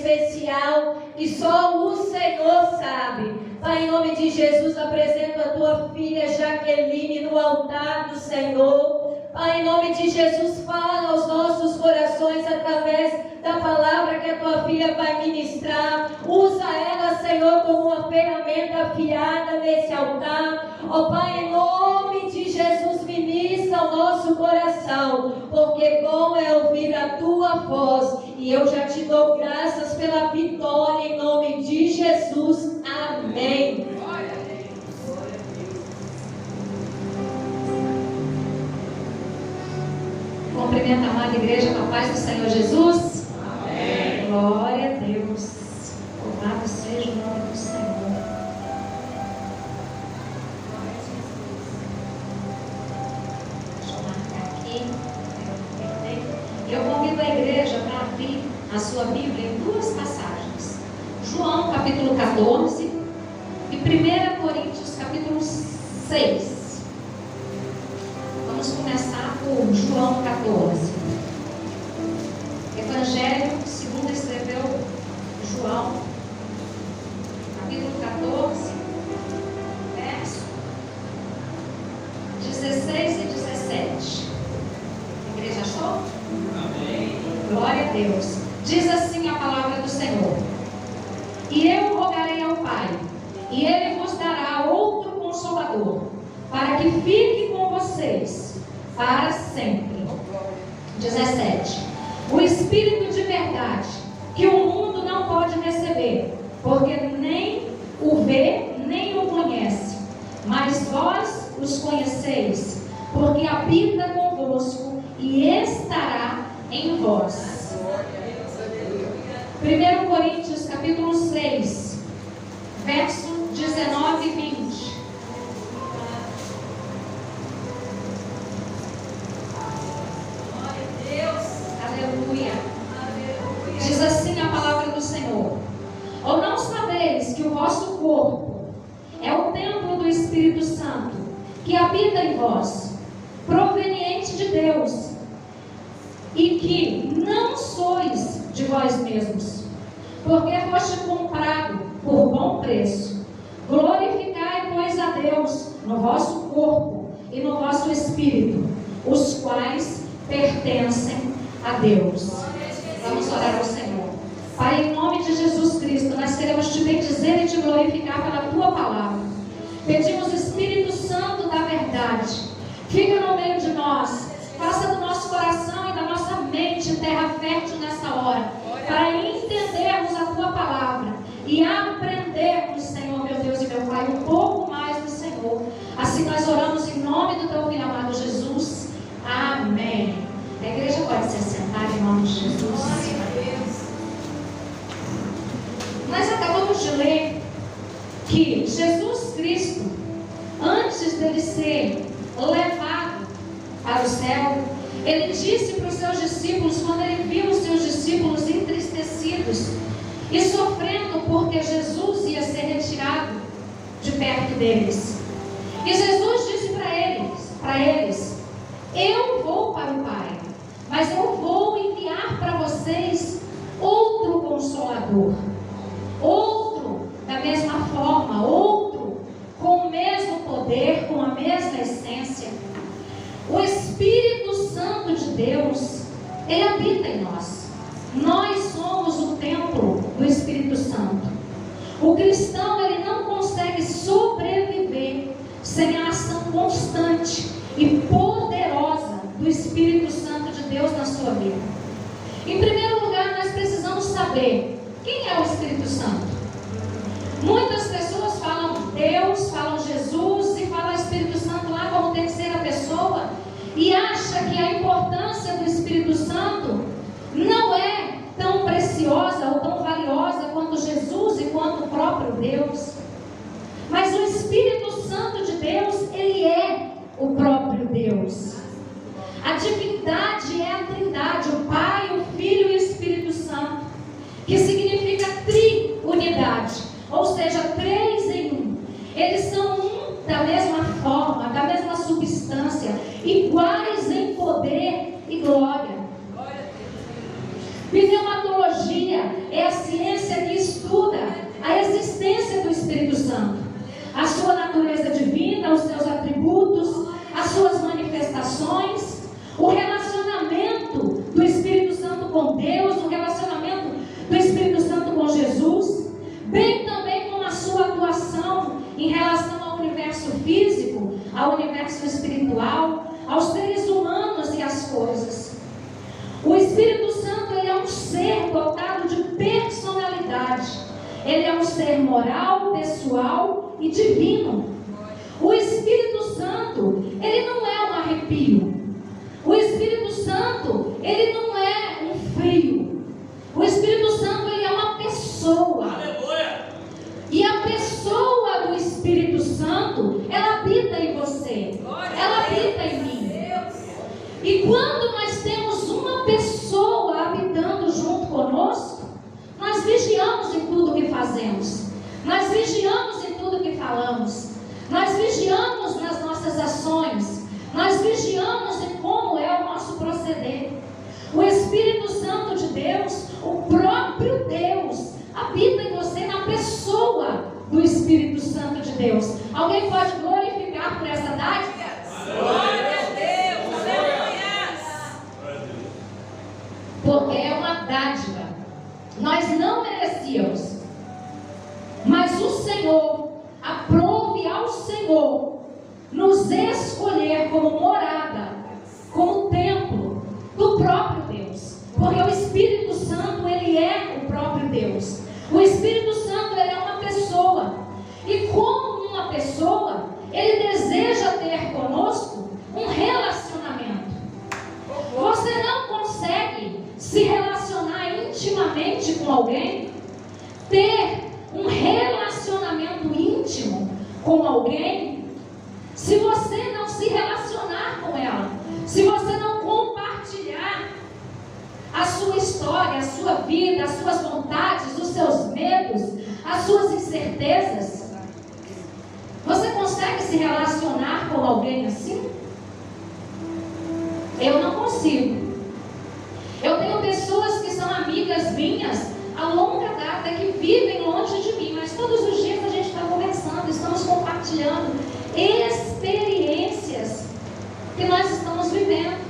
especial que só o Senhor sabe. Pai, em nome de Jesus, apresento a tua filha Jaqueline no altar do Senhor. Pai, em nome de Jesus, fala aos nossos corações através da palavra que a tua filha vai ministrar. Usa ela, Senhor, como uma ferramenta afiada nesse altar. Ó Pai, em nome de Jesus, ministra o nosso coração, porque bom é ouvir a tua voz. E eu já te dou graças pela vitória em nome de Jesus. Amém. Cumprimento a amada igreja com a paz do Senhor Jesus. Amém. Glória a Deus. Louvado seja o nome do Senhor. Deixa eu marcar aqui. Eu convido a igreja para abrir a sua Bíblia em duas passagens. João capítulo 14 e 1 Coríntios capítulo 6. Vamos começar por João 14. Evangelho segundo escreveu João, capítulo 14, verso 16 e 17. A igreja achou? Amém. Glória a Deus. Diz assim a palavra do Senhor: E eu rogarei ao Pai, e Ele vos dará outro Consolador, para que fique com vocês para sempre. 17. O Espírito de verdade, que o mundo não pode receber, porque nem o vê, nem o conhece. Mas vós os conheceis, porque habita convosco e estará em vós. 1 Coríntios capítulo 6, verso 19 e 20. Aleluia. Diz assim a palavra do Senhor: Ou não sabeis que o vosso corpo é o templo do Espírito Santo, que habita em vós, proveniente de Deus, e que não sois de vós mesmos, porque foste comprado por bom preço. Glorificai, pois, a Deus no vosso corpo e no vosso espírito, os quais pertencem a Deus. Vamos orar ao Senhor. Pai, em nome de Jesus Cristo, nós queremos te bendizer e te glorificar pela tua palavra. Pedimos, Espírito Santo da verdade, fica no meio de nós, faça do nosso coração e da nossa mente terra fértil nessa hora, para entendermos a tua palavra e aprendermos, Senhor, meu Deus e meu Pai, um pouco mais do Senhor. Assim nós oramos em nome do teu filho amado Jesus. Amém. A igreja pode se assentar em nome de Jesus. Nós acabamos de ler que Jesus Cristo, antes dele ser levado para o céu, ele disse para os seus discípulos, quando ele viu os seus discípulos entristecidos e sofrendo porque Jesus ia ser retirado de perto deles, e Jesus disse para eles: Eu vou para o Pai, mas eu vou enviar para vocês outro Consolador, outro da mesma forma, outro com o mesmo poder, com a mesma essência. O Espírito Santo de Deus, ele habita em nós. Nós somos o templo do Espírito Santo. O cristão, ele não consegue sobreviver sem a ação constante e poderosa do Espírito Santo de Deus na sua vida. Em primeiro lugar, nós precisamos saber quem é o Espírito Santo. Muitas pessoas falam Deus, falam Jesus e falam Espírito Santo lá como terceira pessoa, e acha que a importância do Espírito Santo não é tão preciosa ou tão valiosa quanto Jesus e quanto o próprio Deus. Mas o Espírito Santo de Deus, ele é o próprio Deus. A divindade é a Trindade, o Pai, o Filho e o Espírito Santo, que significa triunidade, ou seja, três em um. Eles são um da mesma forma, da mesma substância, iguais em poder e glória. Pneumatologia é a ciência complexo espiritual aos seres humanos e às coisas. O Espírito Santo, ele é um ser dotado de personalidade. Ele é um ser moral, pessoal e divino. O Espírito Santo, ele não é um arrepio. O Espírito Santo, ele não é um frio. O Espírito Santo, ele é uma pessoa. Aleluia! E a pessoa do Espírito Santo, ela habita em você. Ela habita em mim. E quando nós temos uma pessoa habitando junto conosco, nós vigiamos em tudo que fazemos. Nós vigiamos em tudo que falamos. Nós vigiamos nas nossas ações. Nós vigiamos em como é o nosso proceder. O Espírito Santo de Deus, o próprio Deus, habita em você na pessoa do Espírito Santo de Deus. Alguém pode glorificar por essa dádiva? Glória a Deus, aleluia! Porque é uma dádiva. Nós não merecíamos. Mas o Senhor, aprove ao Senhor nos escolher como morada, como templo do próprio Deus. Porque o Espírito Santo, ele é o próprio Deus. O Espírito Santo, ele é uma pessoa. E como uma pessoa, ele deseja ter conosco um relacionamento. Você não consegue se relacionar intimamente com alguém, ter um relacionamento íntimo com alguém, se você não se relacionar com ela, se você não compartilhar a sua história, a sua vida, as suas vontades, os seus medos, as suas incertezas. Você consegue se relacionar com alguém assim? Eu não consigo. Eu tenho pessoas que são amigas minhas a longa data, que vivem longe de mim, mas todos os dias a gente está conversando, estamos compartilhando experiências que nós estamos vivendo.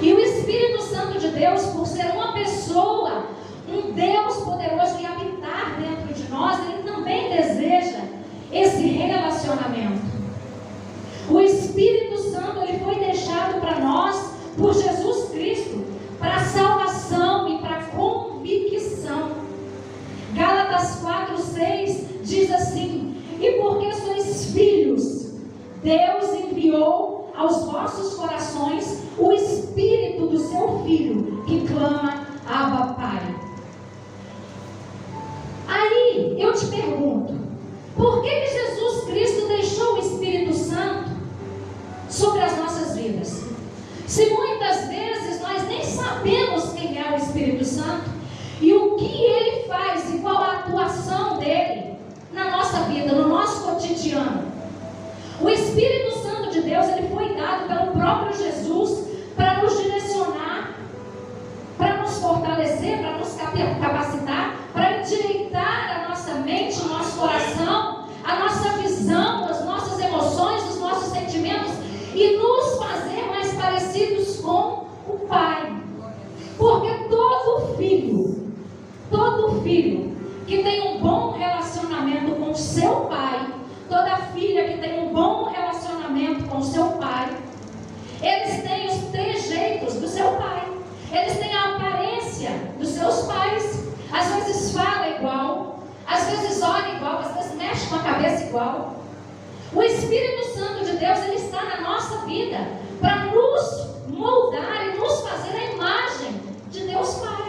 E o Espírito Santo de Deus, por ser uma pessoa, um Deus poderoso e habitar dentro de nós, ele também deseja esse relacionamento. O Espírito Santo, ele foi deixado para nós por Jesus Cristo, para salvação e para convicção. Gálatas 4:6 diz assim: e porque sois filhos, Deus enviou aos vossos corações o Espírito do seu Filho, que clama: Abba, Pai. Aí eu te pergunto, por que Jesus Cristo deixou o Espírito Santo sobre as nossas vidas? Se muitas vezes nós nem sabemos quem é o Espírito Santo e o que ele faz e qual a atuação dele na nossa vida, no nosso cotidiano. O Espírito Santo de Deus, ele foi dado pelo próprio Jesus para nos direcionar, para nos fortalecer, para nos capacitar, para endireitar a nossa mente, o nosso coração, a nossa visão, as nossas emoções, os nossos sentimentos e nos fazer mais parecidos com o Pai. Porque todo filho que tem um bom relacionamento com o seu pai, toda filha que tem um bom relacionamento com o seu pai, eles têm os trejeitos do seu pai, eles têm a aparência dos seus pais. Às vezes fala igual, às vezes olha igual, às vezes mexe com a cabeça igual. O Espírito Santo de Deus, ele está na nossa vida para nos moldar e nos fazer a imagem de Deus Pai.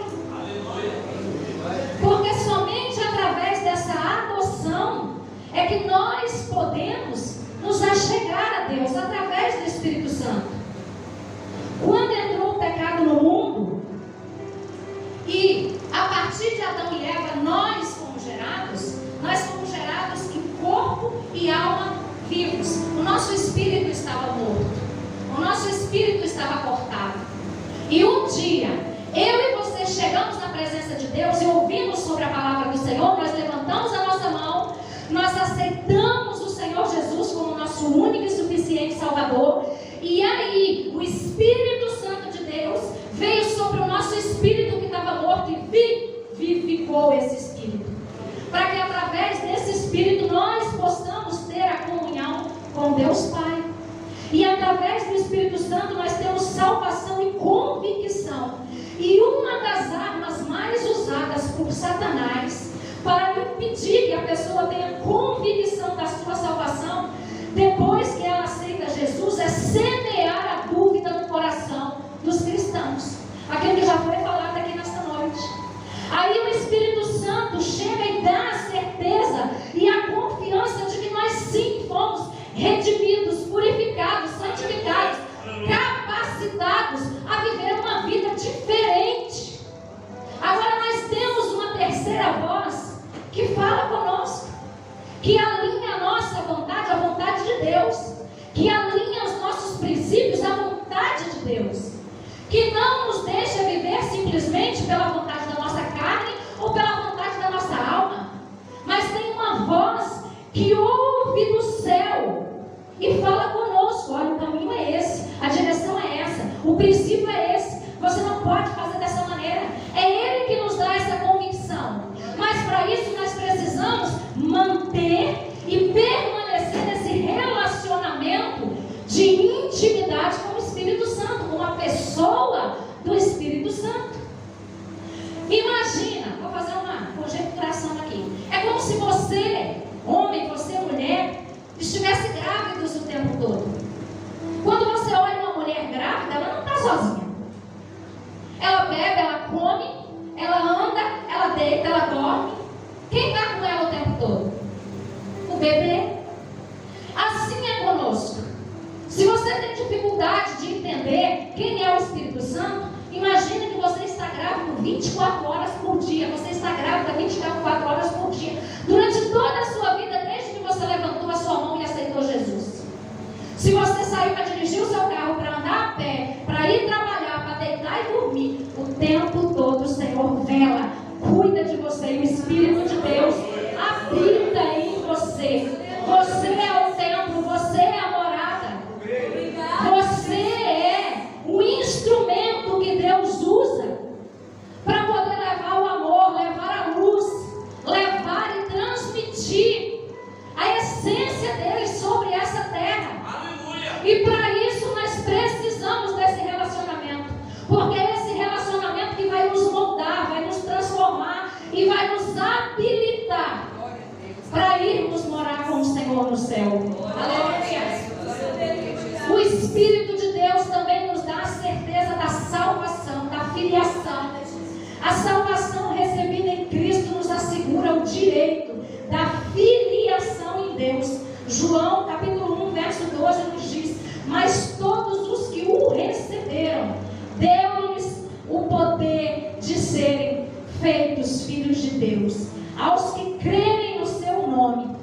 Porque somente através dessa adoção é que nós podemos nos achegar a Deus, através do Espírito Santo. Quando entrou o pecado no mundo, e a partir de Adão e Eva nós fomos gerados em corpo e alma vivos. O nosso espírito estava morto, o nosso espírito estava cortado. E um dia, eu e você chegamos na presença de Deus e ouvimos sobre a palavra do Senhor, nós levantamos a nossa mão, nós aceitamos o Senhor Jesus como nosso único e suficiente Salvador. E aí, o Espírito Santo de Deus veio sobre o nosso espírito que estava morto e vivificou esse espírito. Para que através desse espírito nós possamos ter a comunhão com Deus Pai. através do Espírito Santo nós temos salvação e convicção. E uma das armas mais usadas por Satanás para impedir que a pessoa tenha convicção da sua salvação, depois que ela aceita Jesus, é semear a dúvida no coração dos cristãos. Aquilo que já foi falado aqui nesta noite. Aí o Espírito Santo chega e dá a certeza e a confiança de que nós sim fomos redimidos, purificados, santificados, capacitados a viver uma vida diferente. Agora nós temos uma terceira voz que fala conosco, que alinha a nossa vontade à vontade de Deus, que alinha os nossos princípios à vontade de Deus, que não nos deixa viver simplesmente pela vontade da nossa carne ou pela vontade da nossa alma, mas tem uma voz que ouve do céu e fala conosco: olha, o caminho é esse, a direção é essa, o princípio é esse, você não pode fazer dessa maneira. É Ele que nos dá essa convicção, mas para isso nós precisamos manter e permanecer nesse relacionamento de intimidade com o Espírito Santo, com a pessoa do Espírito Santo. Imagina, vou fazer uma conjecturação aqui. É como se você, homem, você, mulher, estivesse grávidos o tempo todo. Quando você olha uma mulher grávida, ela não está sozinha. Ela bebe, ela come, ela anda, ela deita, ela dorme. Quem está com ela o tempo todo? O bebê. Assim é conosco. Se você tem dificuldade de entender quem é o Espírito Santo, imagina que você está grávido 24 horas por dia. Você está grávida 24 horas por dia. Durante toda a sua vida, desde que você levantou a sua mão e aceitou Jesus. Se você saiu para dirigir o seu carro, para andar a pé, para ir trabalhar, para deitar e dormir, o tempo todo o Senhor vela, cuida de você. E o Espírito de Deus habita em você. Você é o templo, você é a morada. Você é o instrumento que Deus usa para poder levar o amor, levar a luz, levar e transmitir a essência dele sobre essa terra. Aleluia. E para isso nós precisamos desse relacionamento, porque é esse relacionamento que vai nos moldar, vai nos transformar e vai nos habilitar para irmos morar com o Senhor no céu. Aleluia. O Espírito de Deus também nos dá a certeza da salvação, da filiação. A salvação recebida em Cristo nos assegura o direito da filiação em Deus. João capítulo 1, verso 12 nos diz: mas todos os que o receberam, deu-lhes o poder de serem feitos filhos de Deus, aos que crerem no seu nome.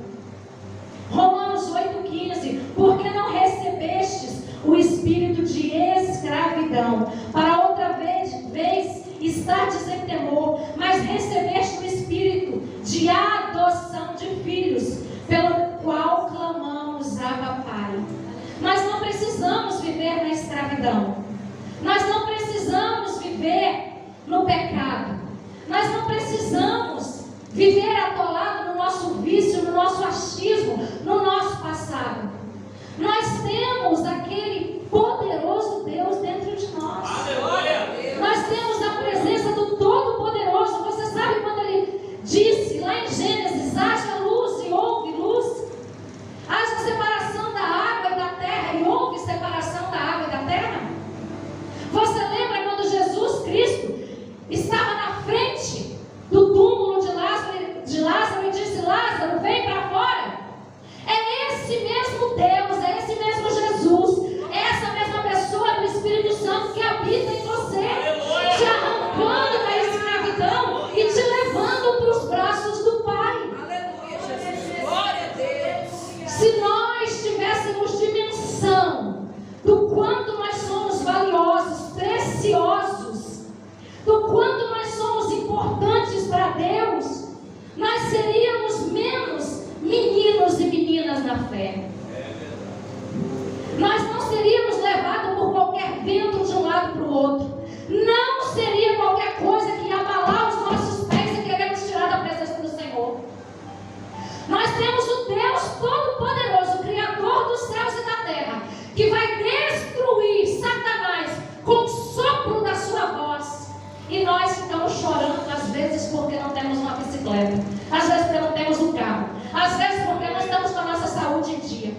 Romanos 8,15: porque não recebestes o espírito de escravidão, para outra vez estardes em temor, mas recebeste o espírito de adoção de filhos, pelo qual clamamos: Abba, Pai. Nós não precisamos viver na escravidão, nós não precisamos viver no pecado, nós não precisamos viver atolado no nosso vício, no nosso achismo, no nosso passado. Nós temos aquele poderoso Deus dentro de nós. Aleluia. Nós temos a presença do Todo-Poderoso. Você sabe quando ele disse lá em Gênesis: haja luz e houve luz? Haja separação da água e da terra, e houve separação da água e da terra? Você lembra quando Jesus Cristo estava na frente do túmulo de Lázaro e disse: Lázaro, vem para fora? É esse mesmo Deus, é esse mesmo Jesus, é essa mesma pessoa do Espírito Santo que habita em você, te arrancando da escravidão e te levando para os braços do Pai. Aleluia, Jesus. Glória a Deus. Se nós tivéssemos dimensão do quanto nós somos valiosos, preciosos, do quanto nós somos importantes para Deus, nós seríamos menos meninos e meninas na fé. Nós não seríamos levados por qualquer vento de um lado para o outro. Não seria qualquer coisa que ia abalar os nossos pés e querer nos tirar da presença do Senhor. Nós temos o Deus Todo-Poderoso, o Criador dos céus e da terra, que vai bicicleta. Às vezes porque não temos um carro. Às vezes porque não estamos com a nossa saúde em dia.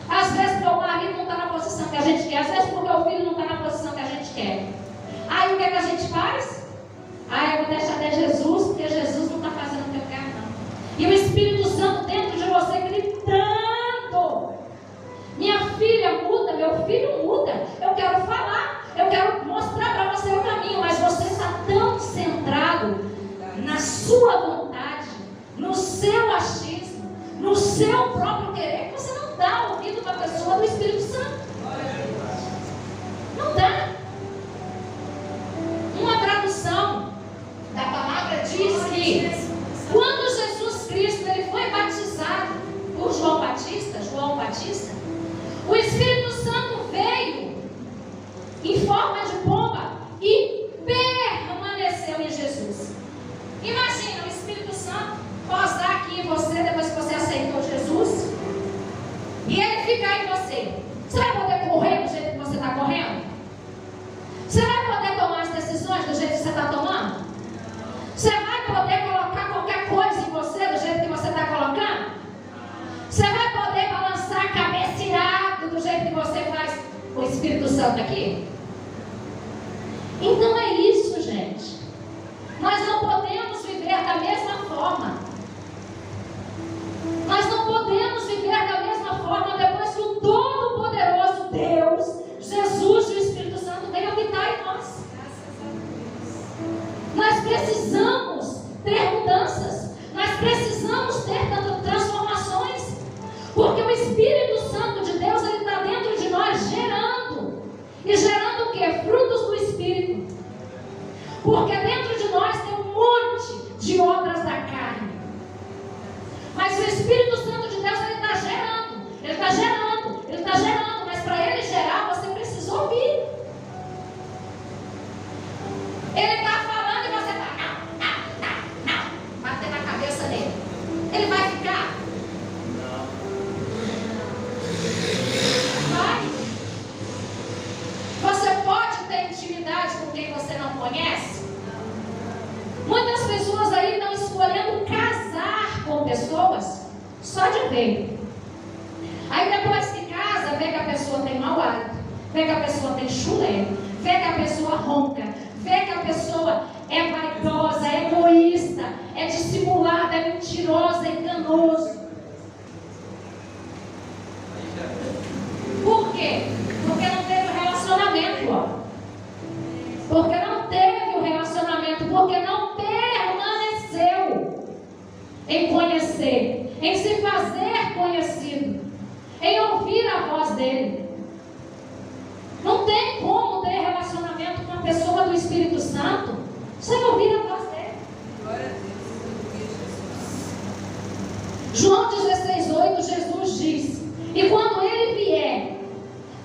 Às vezes porque o marido não está na posição que a gente quer. Às vezes porque o filho não está na posição que a gente quer. Aí o que é que a gente faz? Eu vou deixar até Jesus, porque Jesus não está fazendo o que eu quero, não. E o Espírito Santo dentro de você gritando: minha filha muda, meu filho muda. Eu quero falar, eu quero mostrar para você o caminho, mas você está tão centrado na sua vontade, no seu achismo, no seu próprio querer, que você não dá ouvido para a pessoa do Espírito Santo. Não dá. Uma tradução da palavra diz que quando Jesus Cristo ele foi batizado por João Batista, o Espírito Santo veio em forma de pomba e permaneceu em Jesus. Imagina o Espírito Santo posar aqui em você depois que você aceitou Jesus e ele ficar em você. Você vai poder correr do jeito que você está correndo? Você vai poder tomar as decisões do jeito que você está tomando? Você vai poder colocar qualquer coisa em você do jeito que você está colocando? Você vai poder balançar a cabeça irado do jeito que você faz com o Espírito Santo aqui? Então é isso, gente. Nós não podemos viver da mesma forma. Nós não podemos viver da mesma forma depois que o Todo-Poderoso Deus, Jesus e o Espírito Santo vem habitar em nós. Nós precisamos ter mudanças. Nós precisamos ter transformações. Porque o Espírito Santo de Deus, ele está dentro de nós gerando. E gerando o quê? Frutos do Espírito. Porque dentro de nós tem um monte de obras da carne. Mas o Espírito Santo de Deus, ele está gerando. Ele está gerando. Ele está gerando. Mas para ele gerar, você precisa ouvir. Ele está falando e você está não, bater na cabeça dele. Ele vai ficar? Vai. Você pode ter intimidade com quem você não conhece? Muitas pessoas aí estão escolhendo casar com pessoas só de ver. Aí depois que casa, vê que a pessoa tem mau hálito, vê que a pessoa tem chulé, vê que a pessoa ronca, vê que a pessoa é vaidosa, é egoísta, é dissimulada, é mentirosa, é enganoso. Por quê? Porque não teve o relacionamento, ó. Porque não teve o relacionamento, porque não permaneceu em conhecer, em se fazer conhecido, em ouvir a voz dele. Não tem como ter relacionamento com a pessoa do Espírito Santo sem ouvir a voz dele. Glória a Deus. João 16:8, Jesus diz: e quando ele vier,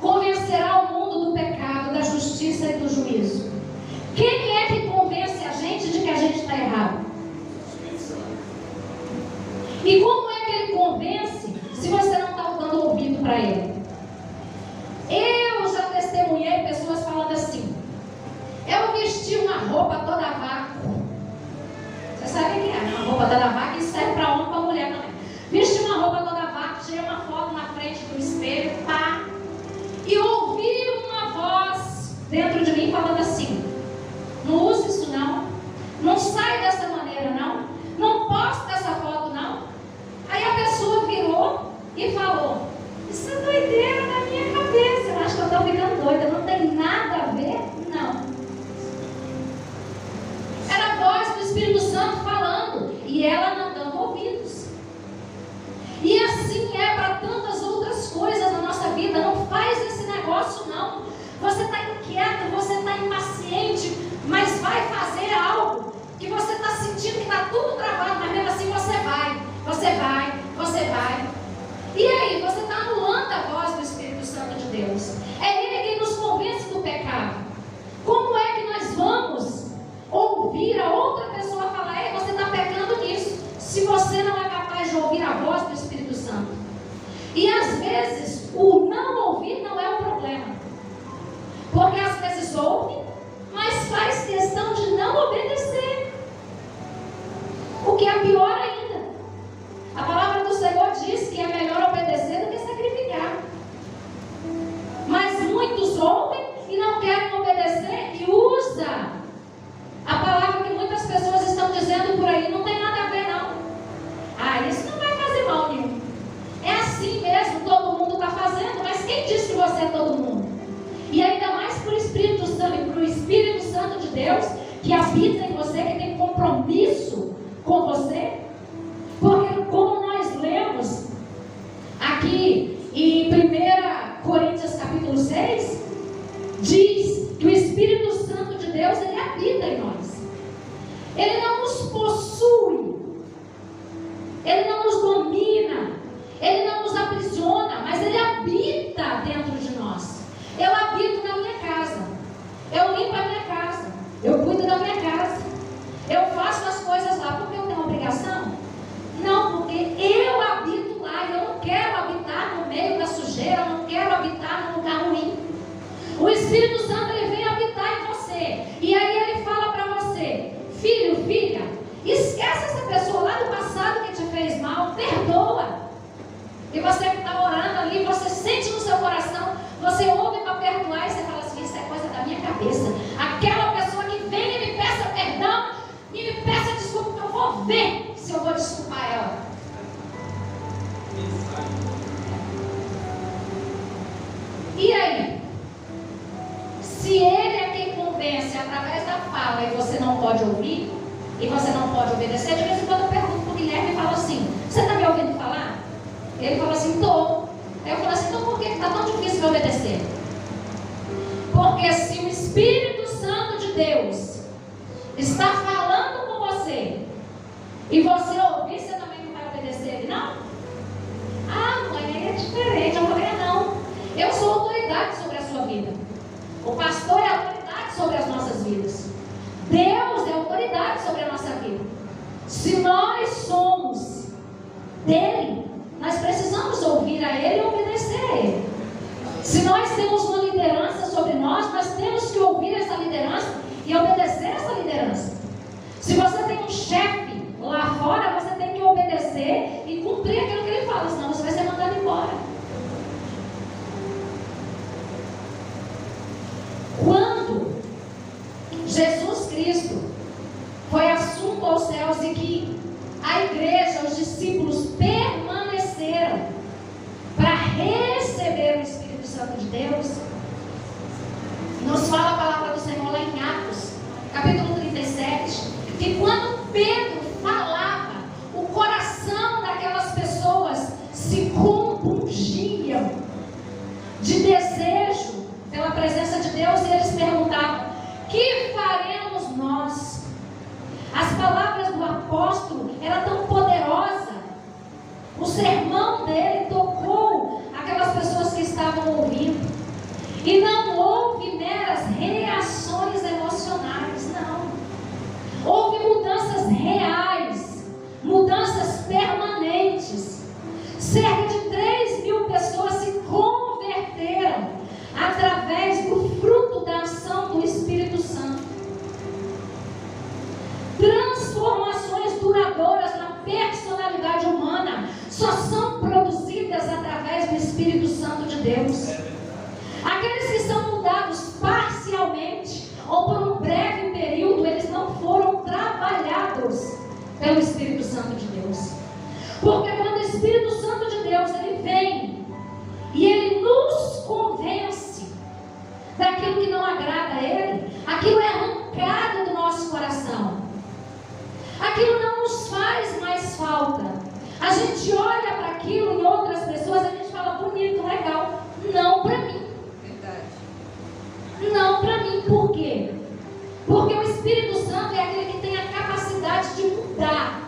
convencerá o mundo do pecado, da justiça e do juízo. Quem é que convence a gente de que a gente está errado? E como é que ele convence se você não está dando ouvido para ele? Eu já testemunhei pessoas falando assim: eu vesti uma roupa toda vácuo. Você sabe o que é? Uma roupa toda vácuo, isso serve para homem e para mulher também. Vesti uma roupa toda vácuo, tirei uma foto na frente do espelho, pá, e ouvi uma voz dentro de mim falando assim: não use isso não, não sai dessa maneira não posta essa foto não. Aí a pessoa virou e falou: isso é doideira na minha cabeça, eu acho que eu estou ficando doida, não tem nada a ver, não. Era a voz do Espírito Santo falando, e ela não dando ouvidos. E assim é para tantas outras coisas na nossa vida. Não faz esse negócio não. Você está inquieto, você está impaciente, mas vai fazer algo que você está se O que é pior ainda. A palavra do Senhor diz que é melhor obedecer do que sacrificar. Mas muitos ouvem e não querem obedecer e usa a palavra que muitas pessoas estão dizendo por aí. Não tem nada a ver, não. Ah, isso não vai fazer mal nenhum. É assim mesmo, todo mundo está fazendo, mas quem disse que você é todo mundo? E ainda mais para o Espírito Santo de Deus, que habita em você, que tem compromisso com você. Porque como nós lemos aqui em 1 Coríntios capítulo 6, diz que o Espírito Santo de Deus, ele habita em nós. Ele não nos possui, ele não nos domina, ele não nos aprisiona, mas ele habita dentro de nós. Eu habito na minha casa, eu limpo a minha casa, eu cuido da minha casa, eu faço as coisas lá porque eu tenho obrigação? Não, porque eu habito lá e eu não quero habitar no meio da sujeira, eu não quero habitar num lugar ruim. O Espírito Santo, ele vem habitar em você, e aí ele fala para você: filho, filha, esquece essa pessoa lá do passado que te fez mal, perdoa. E você que está orando ali, você sente no seu coração, você ouve para perdoar e você fala assim: isso é coisa da minha cabeça. Aquela pessoa que vem e me peça perdão e me peça desculpa, que eu vou ver se eu vou desculpar ela. E aí? Se ele é quem convence através da fala e você não pode ouvir, e você não pode obedecer, de vez em quando eu pergunto para o Guilherme e falo assim: você está me ouvindo falar? Ele fala assim: estou. Aí eu falo assim: então por que está tão difícil de obedecer? Porque se o Espírito Santo de Deus está falando com você e você ouvir, você também não vai obedecer ele, não? Ah, mãe, aí é diferente. Eu falei: não, eu sou autoridade sobre a sua vida. O pastor é autoridade sobre as nossas vidas. Deus é autoridade sobre a nossa vida. Se nós somos dele, nós precisamos ouvir a ele e obedecer a ele. Se nós temos uma liderança sobre nós, nós temos que ouvir essa liderança e obedecer essa liderança. Se você tem um chefe lá fora, você tem que obedecer e cumprir aquilo que ele fala, senão você vai ser mandado embora. Quando Jesus Cristo foi assunto aos céus e que a igreja, os discípulos permaneceram para receber o Espírito Santo de Deus, nos fala a palavra do Senhor lá em Atos, capítulo 37, que quando Pedro falava, o coração daquelas pessoas se compungiam de desejo pela presença de Deus, e eles perguntavam: que faremos nós? As palavras do apóstolo eram tão poderosas. O sermão dele tocou aquelas pessoas que estavam ouvindo. E não houve meras reações emocionais, não. Houve mudanças reais, mudanças permanentes. Cerca de 3.000 pessoas se converteram através do fruto da ação do Espírito Santo. Transformações duradouras na personalidade humana só são produzidas através do Espírito Santo de Deus. Aqueles que são mudados parcialmente ou por um breve período, eles não foram trabalhados pelo Espírito Santo de Deus. Porque quando o Espírito Santo de Deus ele vem e ele nos convence daquilo que não agrada a ele, aquilo é arrancado do nosso coração. Aquilo não nos faz mais falta. A gente olha para aquilo em outras pessoas, a gente fala: bonito, legal. Não para mim. Verdade. Não para mim. Por quê? Porque o Espírito Santo é aquele que tem a capacidade de mudar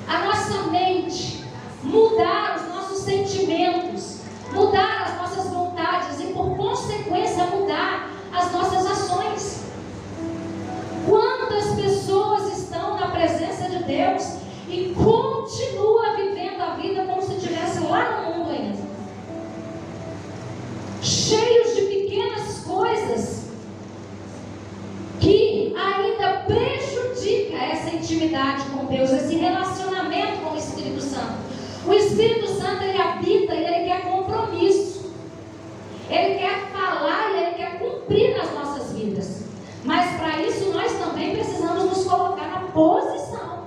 a nossa mente, mudar os nossos sentimentos, mudar as nossas vontades e, por consequência, mudar as nossas ações. Quantas pessoas estão na presença de Deus e continuam vivendo a vida como se estivesse lá no mundo ainda, cheios de pequenas coisas que ainda prejudicam essa intimidade com Deus, esse relacionamento com o Espírito Santo. O Espírito Santo, ele habita e ele quer compromisso. Ele quer falar e ele quer cumprir nas nossas vidas. Mas para isso nós também precisamos nos colocar na posição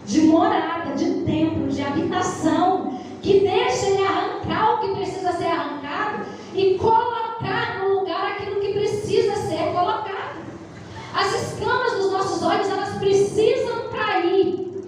de morada, de templo, de habitação, que deixa ele arrancar o que precisa ser arrancado e colocar no lugar aquilo que precisa ser colocado. As escamas dos nossos olhos, elas precisam cair.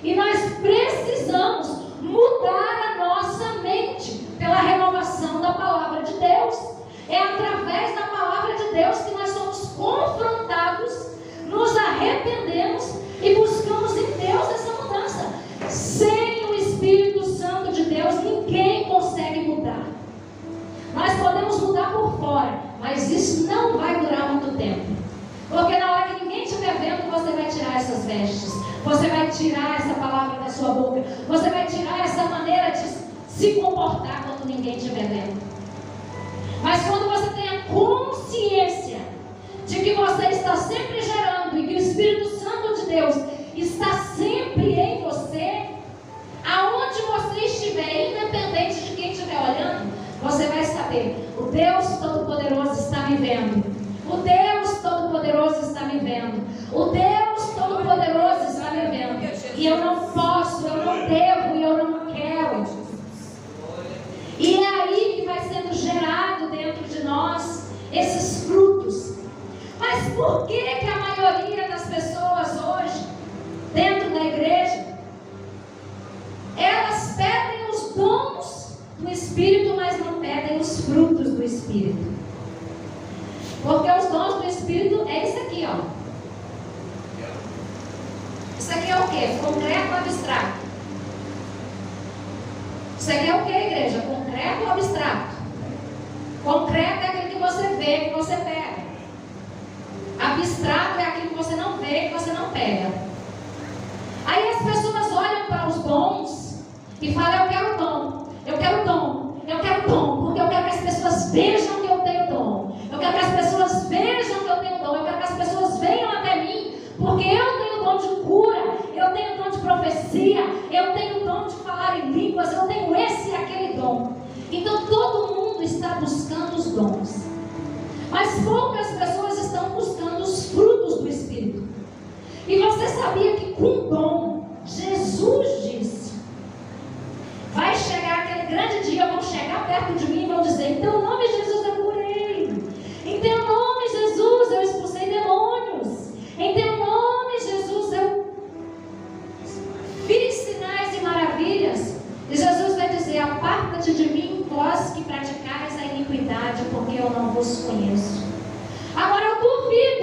E nós precisamos mudar a nossa mente pela renovação da palavra de Deus. É através da palavra de Deus que nós somos confrontados, nos arrependemos e buscamos em Deus essa mudança. Sem o Espírito Santo de Deus, ninguém consegue mudar. Nós podemos mudar por fora, mas isso não vai durar muito tempo. Porque na hora que ninguém estiver vendo, você vai tirar essas vestes. Você vai tirar essa palavra da sua boca. Você vai tirar essa maneira de se comportar quando ninguém estiver vendo. Mas quando você tem a consciência de que você está sempre gerando e que o Espírito Santo de Deus está sempre em você, aonde você estiver, independente de quem estiver olhando, você vai saber: o Deus Todo-Poderoso está me vendo. O Deus Todo-Poderoso está me vendo. O Deus Todo-Poderoso está me vendo. E eu não posso, eu não devo e eu não quero. E é aí que vai sendo gerado dentro de nós esses frutos. Mas por que a maioria das pessoas hoje, dentro da igreja, elas pedem os dons do Espírito, mas não pedem os frutos do Espírito? Porque os dons do Espírito é isso aqui, ó. Isso aqui é o quê? Concreto ou abstrato? Isso aqui é o quê, igreja? Concreto ou abstrato? Concreto é aquilo que você vê, que você pega. Abstrato é aquilo que você não vê, que você não pega. Aí as pessoas olham para os dons e falam: eu quero dom, eu quero dom, eu quero dom, porque eu quero que as pessoas vejam que eu tenho dom. Eu quero que as pessoas vejam que eu tenho dom. Eu quero que as pessoas venham até mim, porque eu tenho dom de cura, eu tenho dom de profecia, eu tenho dom de falar em línguas, eu tenho esse e aquele dom. Então todo mundo está buscando os dons, mas poucas pessoas estão buscando os frutos do Espírito. E você sabia que com dom, Jesus disse: vai chegar aquele grande dia, vão chegar perto de mim e vão dizer: em teu nome, Jesus, eu curei. Em teu nome, Jesus, eu expulsei demônios. Em teu nome, Jesus, eu fiz sinais e maravilhas. E Jesus vai dizer: aparta-te de mim, vós que praticais a iniquidade, porque eu não vos conheço. Agora eu duvido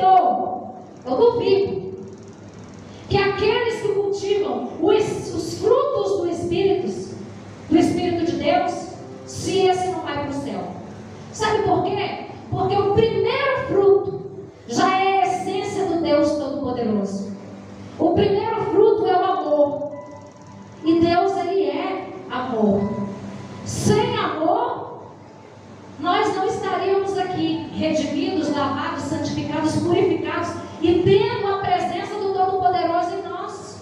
que aqueles que cultivam os frutos do Espírito de Deus, se esse não vai para o céu. Sabe por quê? Porque o primeiro fruto já é a essência do Deus Todo-Poderoso. O primeiro fruto é o amor. E Deus, ele é amor. Sem amor, nós não estaríamos aqui redimidos, lavados, santificados, purificados e tendo a presença do Todo-Poderoso em nós.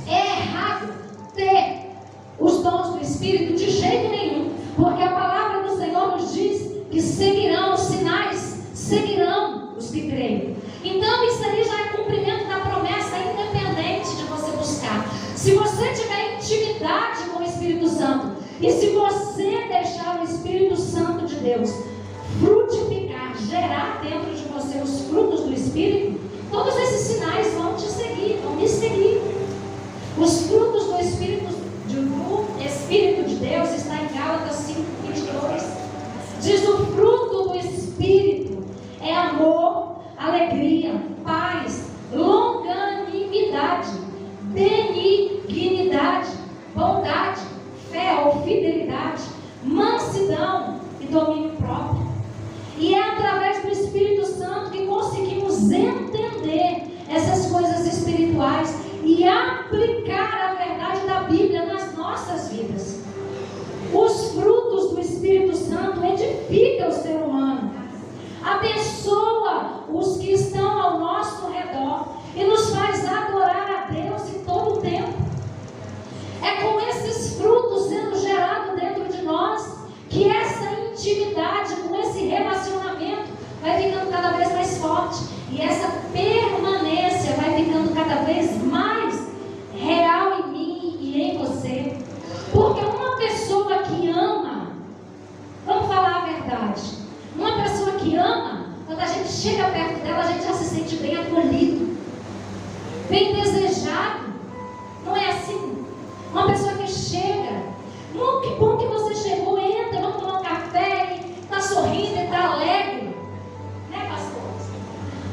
É errado ter os dons do Espírito de jeito nenhum, porque a palavra do Senhor nos diz que seguirão os sinais, seguirão os que creem. Então isso aí já é cumprimento da promessa, independente de você buscar. Se você tiver intimidade com o Espírito Santo, e se você deixar o Espírito Santo de Deus frutificar, gerar dentro de você os frutos do Espírito, todos esses sinais vão te seguir, vão me seguir. Os frutos do Espírito de Deus está em Gálatas 5:22. Diz: o fruto do Espírito é amor, alegria, paz, longanimidade, benignidade, bondade, fé ou fidelidade, mansidão e domínio próprio. E é através do Espírito Santo que conseguimos entender essas coisas espirituais e aplicar a verdade da Bíblia nas nossas vidas. Os frutos do Espírito Santo edificam o ser humano, abençoa os que estão ao nosso bem desejado. Não é assim? Uma pessoa que chega, que bom que você chegou, entra, vamos tomar um café, está sorrindo, está alegre. Né, pastor?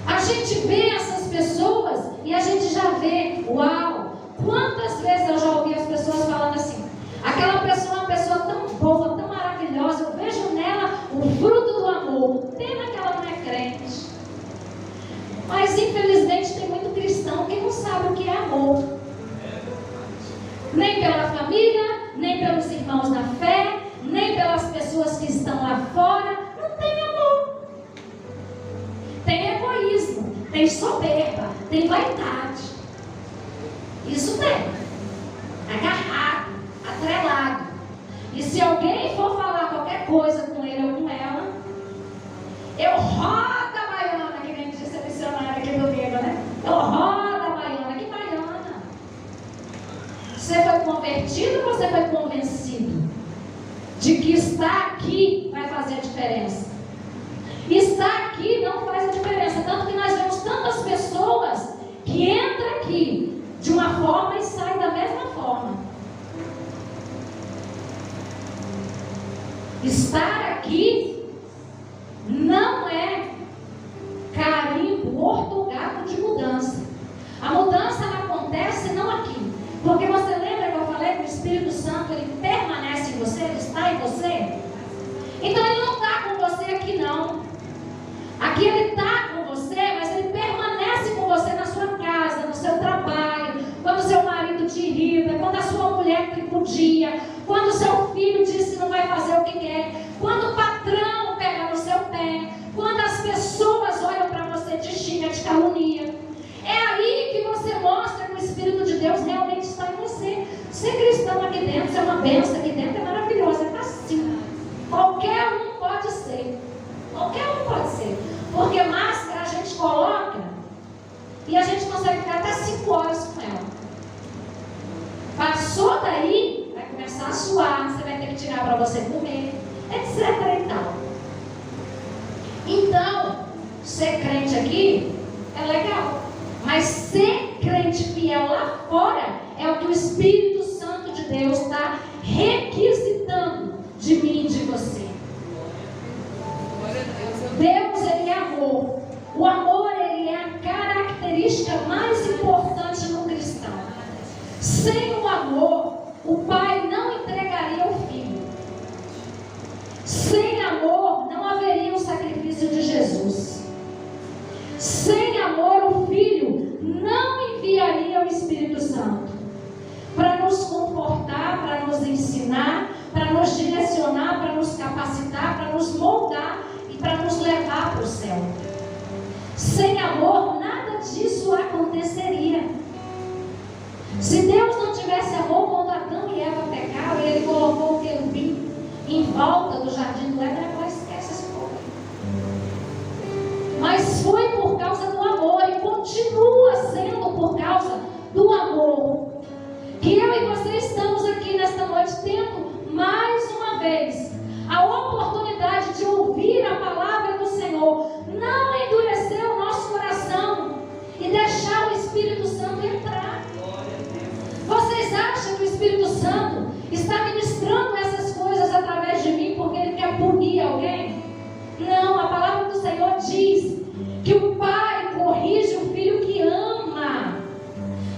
A gente vê essas pessoas e a gente já vê, uau, quantas vezes eu já ouvi as pessoas falando assim, aquela pessoa é uma pessoa tão boa, tão maravilhosa, eu vejo nela o fruto do amor. Pena que ela não é crente. Mas infelizmente tem muito cristão que não sabe o que é amor. Nem pela família, nem pelos irmãos na fé, nem pelas pessoas que estão lá fora. Não tem amor. Tem egoísmo, tem soberba, tem vaidade. Isso tem. Agarrado, atrelado. E se alguém for falar qualquer coisa com ele ou com ela, eu rodo a baiana, que nem disse a missionária aqui domingo, né? Eu rodo a baiana. Que baiana? Você foi convertido ou você foi convencido de que estar aqui vai fazer a diferença? Estar aqui não faz a diferença. Tanto que nós vemos tantas pessoas que entram aqui de uma forma e saem da mesma forma. Estar aqui não é carimbo ortográfico de mudança. A mudança ela acontece não aqui. Porque você lembra que eu falei que o Espírito Santo ele permanece em você, ele está em você? Então ele não está com você aqui não. Aqui ele está com você, mas ele permanece com você na sua casa, no seu trabalho, quando o seu marido te irrita, quando a sua mulher tripudia, quando o seu filho diz que não vai fazer o que quer, quando o patrão pega no seu pé, quando as pessoas olham para você, te xinga, te calunia. É aí que você mostra que o Espírito de Deus realmente está em você. Ser cristão aqui dentro, ser uma bênção aqui dentro é maravilhoso, é fácil. Qualquer um pode ser. Qualquer um pode ser. Porque máscara a gente coloca e a gente consegue ficar até 5 horas com ela. Passou daí, vai começar a suar, você vai ter que tirar para você comer, etc e tal. Então, ser crente aqui é legal. Mas ser crente fiel lá fora é o que o Espírito Santo de Deus está requisitando de mim e de você. Deus, ele é amor. O amor, ele é a característica mais importante no cristão. Sem o amor, o pai não entregaria o filho. Sem amor, não haveria o sacrifício de Jesus. Sem amor, o Filho não enviaria o Espírito Santo para nos confortar, para nos ensinar, para nos direcionar, para nos capacitar, para nos moldar e para nos levar para o céu. Sem amor, nada disso aconteceria. Se Deus não tivesse amor, quando Adão e Eva pecaram, ele colocou o querubim em volta do jardim do Éden, agora esquece esse povo. Mas foi por causa do amor e continua sendo por causa do amor que eu e você estamos aqui nesta noite tendo mais uma vez a oportunidade de ouvir a palavra do Senhor, não endurecer o nosso coração e deixar o Espírito Santo entrar. Vocês acham que o Espírito Santo está ministrando essas coisas através de mim porque ele quer punir alguém? Não, a palavra do Senhor diz que o pai corrige o filho que ama.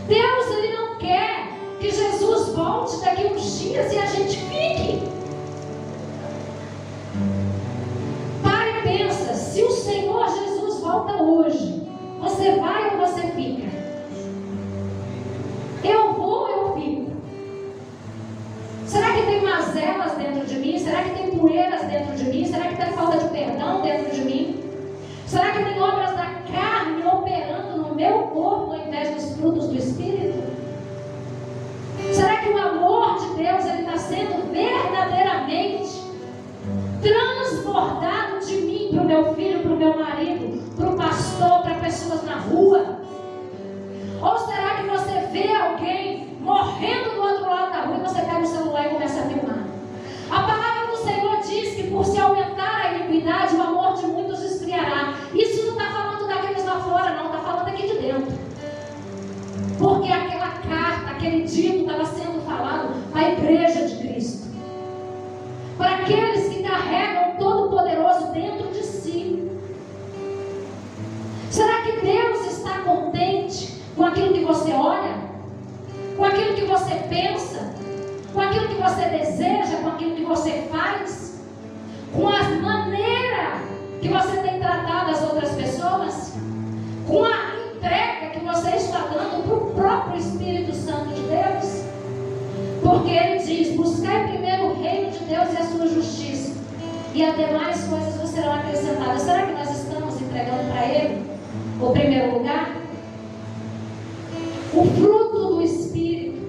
Deus, ele não quer que Jesus volte daqui uns dias e a gente fique. Pai, pensa, se o Senhor Jesus volta hoje, você vai ou você fica? Eu vou ou eu fico? Será que tem mazelas dentro de mim? Será que tem poeiras dentro de mim? Será que tem falta de perdão dentro de mim? Será que tem obras da carne operando no meu corpo ao invés dos frutos do Espírito? Será que o amor de Deus ele está sendo verdadeiramente transbordado de mim para o meu filho, para o meu marido, para o pastor, para pessoas na rua? Ou será que você vê alguém morrendo do outro lado da rua e você pega o celular e começa a filmar? A palavra do Senhor diz que por se aumentar a iniquidade, o amor de muitos esfriará. Isso não está falando daqueles lá fora, não, está falando aqui de dentro. Porque aquela carta, aquele dito estava sendo falado para a igreja de Cristo, para aqueles que carregam o Todo-Poderoso dentro de si. Será que Deus está contente com aquilo que você olha, com aquilo que você pensa, com aquilo que você deseja, com aquilo que você faz, com a maneira que você tem tratado as outras pessoas, com a entrega que você está dando para o próprio Espírito Santo de Deus? Porque Ele diz: buscai primeiro o reino de Deus e a sua justiça, e as demais coisas vos serão acrescentadas. Será que nós estamos entregando para Ele o primeiro lugar? O fruto do Espírito,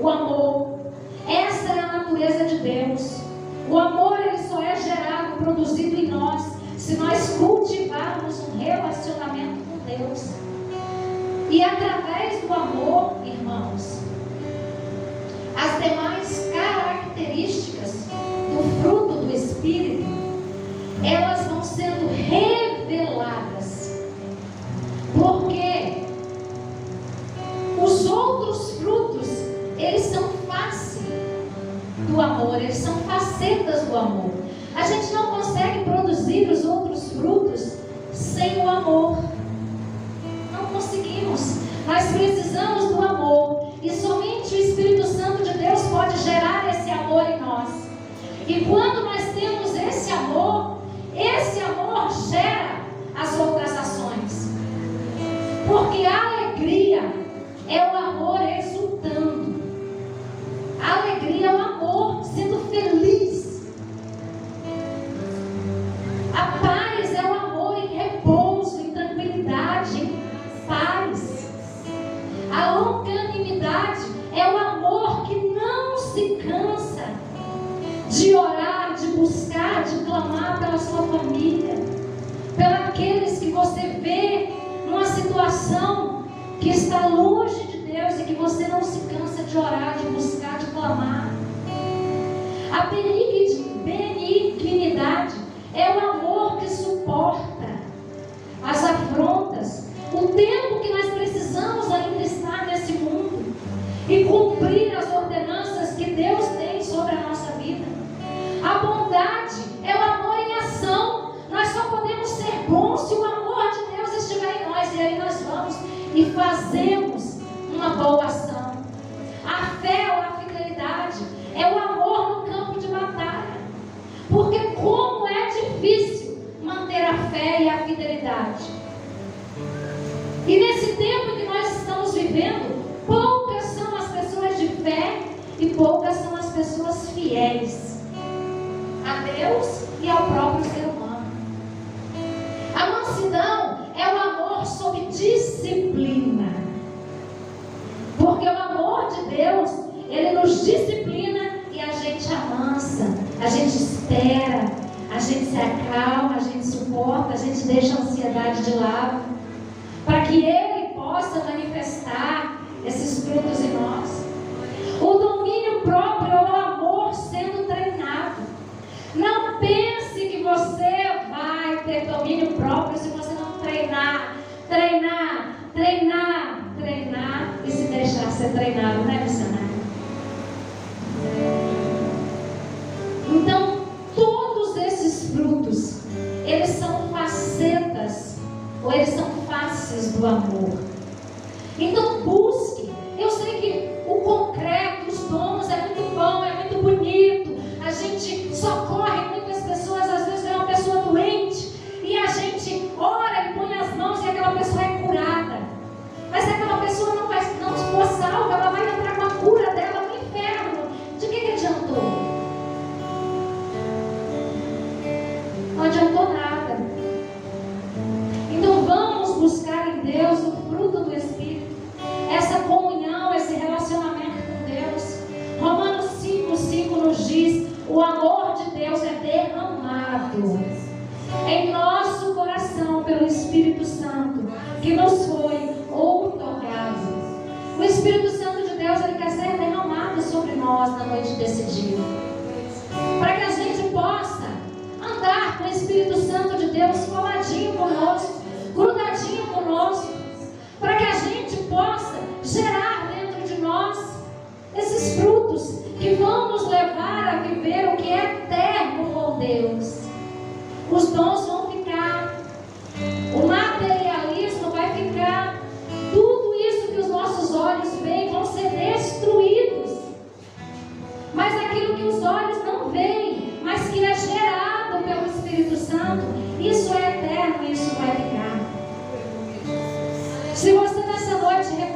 o amor, essa é a natureza de Deus. O amor, ele só é gerado, produzido em nós, se nós cultivarmos um relacionamento com Deus. E através do amor, irmãos, as demais características do fruto do Espírito, elas vão sendo reveladas. Porque os outros frutos, eles são face do amor, eles são facetas do amor. A gente não consegue produzir os outros frutos sem o amor. Não conseguimos. Nós precisamos do amor. E somente o Espírito Santo de Deus pode gerar esse amor em nós. E quando nós temos esse amor gera as outras ações. Porque a alegria é o amor exultando. A alegria é o amor sendo feliz. A paz é o amor em repouso, em tranquilidade, em paz. A longanimidade é o amor que não se cansa de orar, de buscar, de clamar pela sua família, pelos que você vê numa situação que está longe de Deus e que você não se cansa de orar, de buscar, de clamar. A benignidade é o amor que suporta as afrontas, o tempo que nós precisamos ainda estar nesse mundo e cumprir as ordenanças que Deus tem sobre a nossa vida. A bondade é o amor em ação. Nós só podemos ser bons se o amor de Deus estiver em nós, e aí nós vamos e fazemos uma boa ação. A fé ou a fidelidade é o amor no campo de batalha. Porque como é difícil manter a fé e a fidelidade. E nesse tempo que nós estamos vivendo, poucas são as pessoas de fé e poucas são as pessoas fiéis a Deus e ao próprio ser humano. A mansidão é o amor sob disciplina. Porque o amor de Deus, ele nos disciplina e a gente amansa, a gente espera, a gente se acalma, a gente suporta, a gente deixa a ansiedade de lado, para que ele possa manifestar esses frutos em nós. O domínio próprio é o amor sendo treinado. Não pense que você vai ter domínio próprio se você não treinar e se deixar ser treinado, né, missionário? Então, todos esses frutos, eles são facetas, ou eles são faces do amor. Então, busque. Eu sei que o concreto, os dons é muito bom, é muito bonito. A gente socorre muitas pessoas, às vezes é uma pessoa doente e a gente ora e põe as mãos e aquela pessoa é curada. Mas se aquela pessoa não for salva, ela vai entrar com a cura dela no inferno. De que adiantou? Não adiantou nada. Então vamos buscar em Deus o fruto do Espírito, essa comunhão, esse relacionamento com Deus. Romanos 5:5 nos diz: o amor de Deus é derramado em nosso coração pelo Espírito Santo que nos foi outorgado. O Espírito Santo de Deus, ele quer ser derramado sobre nós na noite desse dia, para que a gente possa andar com o Espírito Santo de Deus coladinho conosco, grudadinho conosco, para que a gente possa gerar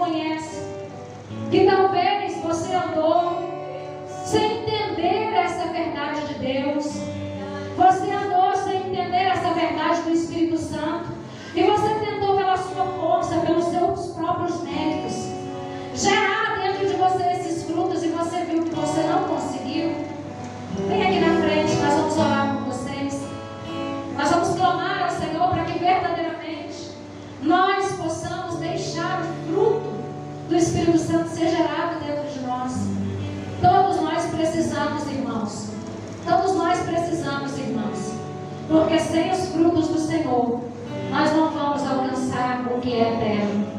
conhece, que talvez você andou sem entender essa verdade de Deus, você andou sem entender essa verdade do Espírito Santo, e você tentou pela sua força, pelos seus próprios méritos, gerar dentro de você esses frutos, e você viu que você não conseguiu. Vem aqui na frente, nós vamos orar por vocês. Nós vamos clamar ao Senhor para que verdadeiramente nós possamos deixar o fruto do Espírito Santo ser gerado dentro de nós. Todos nós precisamos, irmãos. Todos nós precisamos, irmãos. Porque sem os frutos do Senhor, nós não vamos alcançar o que é eterno.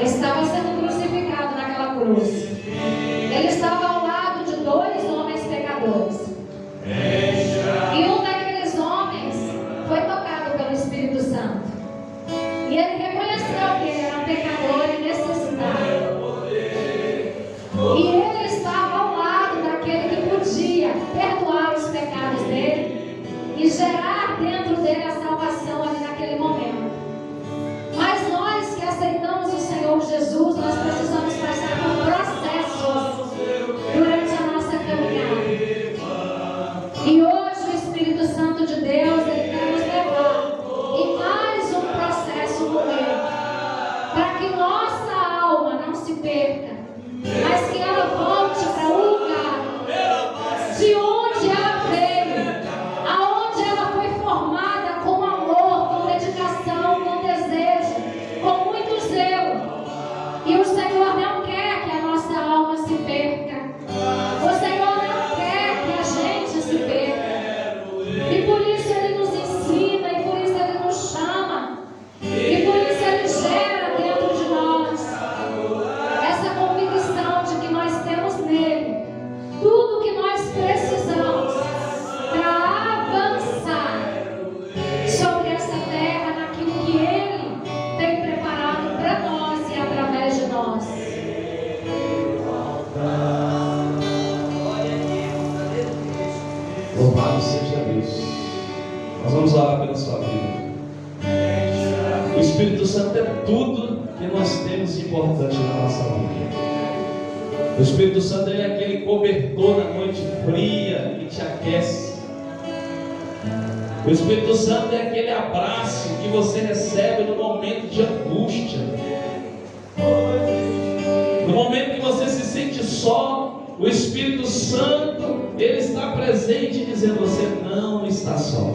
Estava sendo crucificado naquela cruz. Ele estava ao lado de dois homens pecadores. E um daqueles homens foi tocado pelo Espírito Santo. E ele reconheceu que ele era um pecador e necessitado. E ele estava ao lado daquele que podia perdoar os pecados dele e gerar dentro dele a salvação ali naquele momento. Mas nós que aceitamos o Senhor Jesus, nós precisamos passar por processos durante a nossa caminhada. E hoje o Espírito Santo de Deus, ele quer nos levar em mais um processo com ele, para que nossa alma não se perca, mas que ela volte para o lugar de onde ela veio, aonde ela foi formada com amor, com dedicação, com desejo, com muito zelo. E o Senhor não quer que a nossa alma se perca. O Senhor não quer que a gente se perca. E por isso Ele nos ensina, e por isso Ele nos chama, e por isso Ele gera dentro de nós essa convicção de que nós temos nele tudo que nós precisamos para avançar sobre essa terra, naquilo que Ele tem preparado para nós e através de nós. Louvado seja Deus. Nós vamos orar pela sua vida. O Espírito Santo é tudo que nós temos de importante na nossa vida. O Espírito Santo é aquele cobertor na noite fria que te aquece. O Espírito Santo é aquele abraço que você recebe no momento de angústia. No momento que você se sente só, o Espírito Santo, ele está presente dizendo: você não está só.